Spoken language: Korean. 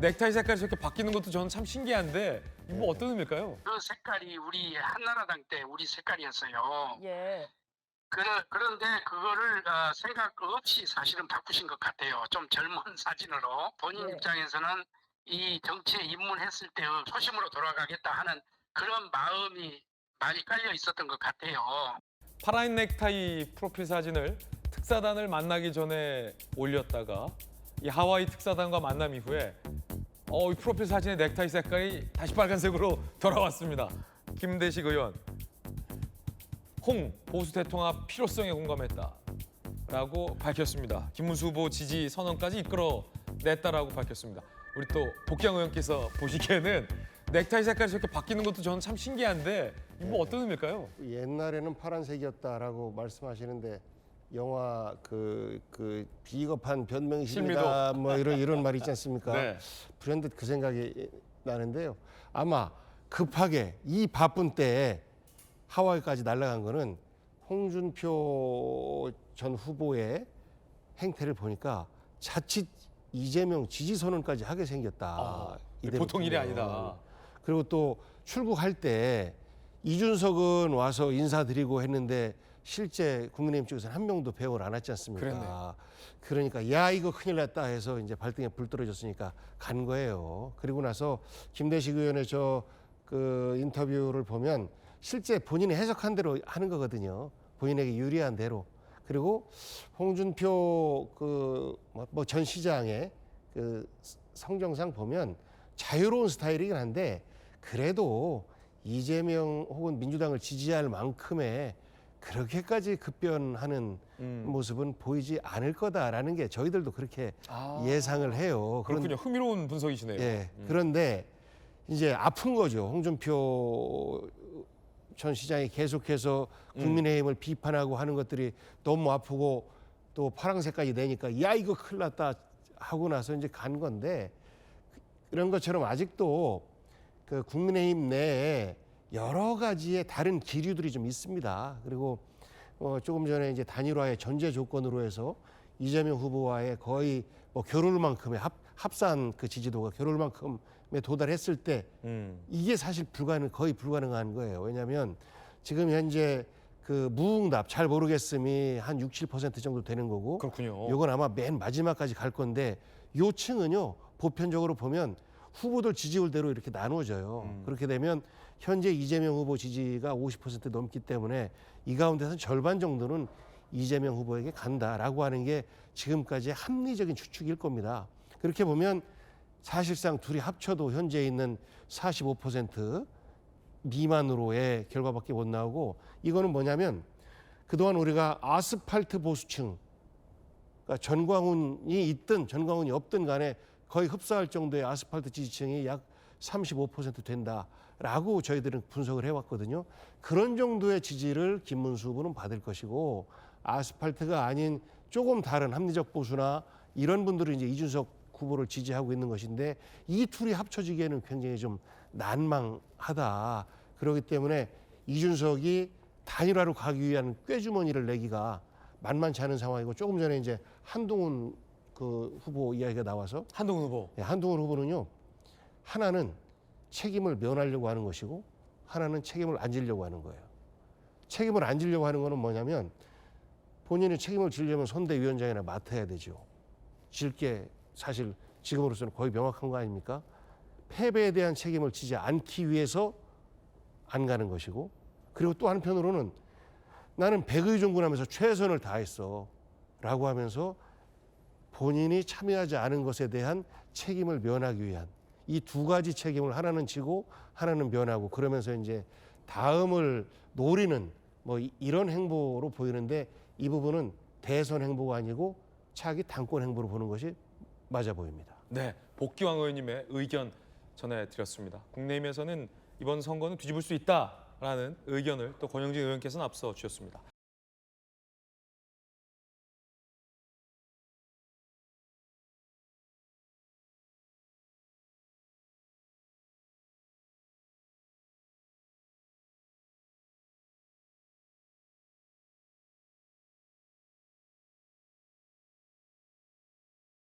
넥타이 색깔이 저렇게 바뀌는 것도 저는 참 신기한데 이거 뭐 어떤 의미일까요? 그 색깔이 우리 한나라당 때 우리 색깔이었어요. 예. 그런데 그거를 생각 없이 사실은 바꾸신 것 같아요. 좀 젊은 사진으로 본인 네. 입장에서는 이 정치에 입문했을 때의 초심으로 돌아가겠다 하는 그런 마음이 많이 깔려 있었던 것 같아요. 파란 넥타이 프로필 사진을 특사단을 만나기 전에 올렸다가 이 하와이 특사단과 만남 이후에 이 프로필 사진의 넥타이 색깔이 다시 빨간색으로 돌아왔습니다. 김대식 의원, 홍 보수 대통합 필요성에 공감했다라고 밝혔습니다. 김문수 후보 지지 선언까지 이끌어냈다라고 밝혔습니다. 우리 또 복경 의원께서 보시기에는 넥타이 색깔이 저렇게 바뀌는 것도 저는 참 신기한데 이거 뭐 어떤 의미일까요? 옛날에는 파란색이었다라고 말씀하시는데 영화 그 비겁한 변명이십니다. 뭐 이런 말 있지 않습니까? 네. 불현듯 그 생각이 나는데요. 아마 급하게 이 바쁜 때에 하와이까지 날아간 거는 홍준표 전 후보의 행태를 보니까 자칫 이재명 지지 선언까지 하게 생겼다. 이대로 보통 일이 보면. 아니다. 그리고 또 출국할 때 이준석은 와서 인사드리고 했는데 실제 국민의힘 쪽에서는 한 명도 배역을 안 했지 않습니까? 그랬네요. 그러니까 야 이거 큰일 났다 해서 이제 발등에 불 떨어졌으니까 간 거예요. 그리고 나서 김대식 의원의 그 인터뷰를 보면 실제 본인이 해석한 대로 하는 거거든요. 본인에게 유리한 대로. 그리고 홍준표 전 시장의 그 성정상 보면 자유로운 스타일이긴 한데 그래도 이재명 혹은 민주당을 지지할 만큼의 그렇게까지 급변하는 모습은 보이지 않을 거다라는 게 저희들도 그렇게 예상을 해요. 그렇군요. 흥미로운 분석이시네요. 예. 그런데 이제 아픈 거죠. 홍준표 전 시장이 계속해서 국민의힘을 비판하고 하는 것들이 너무 아프고 또 파란색까지 내니까 야 이거 큰일 났다 하고 나서 이제 간 건데 그런 것처럼 아직도 그 국민의힘 내에 여러 가지의 다른 기류들이 좀 있습니다. 그리고 조금 전에 이제 단일화의 전제 조건으로 해서 이재명 후보와의 거의 뭐 겨룰만큼의 합산 그 지지도가 겨룰만큼에 도달했을 때 이게 사실 거의 불가능한 거예요. 왜냐하면 지금 현재 그 무응답 잘 모르겠음이 한 6, 7% 정도 되는 거고 그렇군요. 이건 아마 맨 마지막까지 갈 건데 요 층은요 보편적으로 보면 후보들 지지율대로 이렇게 나누어져요. 그렇게 되면 현재 이재명 후보 지지가 50% 넘기 때문에 이 가운데서 절반 정도는 이재명 후보에게 간다라고 하는 게 지금까지의 합리적인 추측일 겁니다. 그렇게 보면 사실상 둘이 합쳐도 현재 있는 45% 미만으로의 결과밖에 못 나오고 이거는 뭐냐면 그동안 우리가 아스팔트 보수층 그러니까 전광훈이 있든 전광훈이 없든 간에 거의 흡사할 정도의 아스팔트 지지층이 약 35% 된다라고 저희들은 분석을 해왔거든요. 그런 정도의 지지를 김문수 후보는 받을 것이고 아스팔트가 아닌 조금 다른 합리적 보수나 이런 분들은 이제 이준석 후보를 지지하고 있는 것인데 이 둘이 합쳐지기에는 굉장히 좀 난망하다. 그렇기 때문에 이준석이 단일화로 가기 위한 꾀주머니를 내기가 만만치 않은 상황이고 조금 전에 이제 한동훈 그 후보 이야기가 나와서 한동훈 후보. 한동훈 후보는요 하나는 책임을 면하려고 하는 것이고 하나는 책임을 안 지려고 하는 거예요. 책임을 안 지려고 하는 거는 뭐냐면 본인이 책임을 지려면 선대위원장이나 맡아야 되죠. 질 게 사실 지금으로서는 거의 명확한 거 아닙니까? 패배에 대한 책임을 지지 않기 위해서 안 가는 것이고 그리고 또 한편으로는 나는 백의종군하면서 최선을 다했어 라고 하면서 본인이 참여하지 않은 것에 대한 책임을 면하기 위한 이 두 가지 책임을 하나는 지고 하나는 면하고 그러면서 이제 다음을 노리는 뭐 이런 행보로 보이는데 이 부분은 대선 행보가 아니고 차기 당권 행보로 보는 것이 맞아 보입니다. 네, 복기왕 의원님의 의견 전해드렸습니다. 국내힘에서는 이번 선거는 뒤집을 수 있다라는 의견을 또 권영진 의원께서는 앞서 주셨습니다.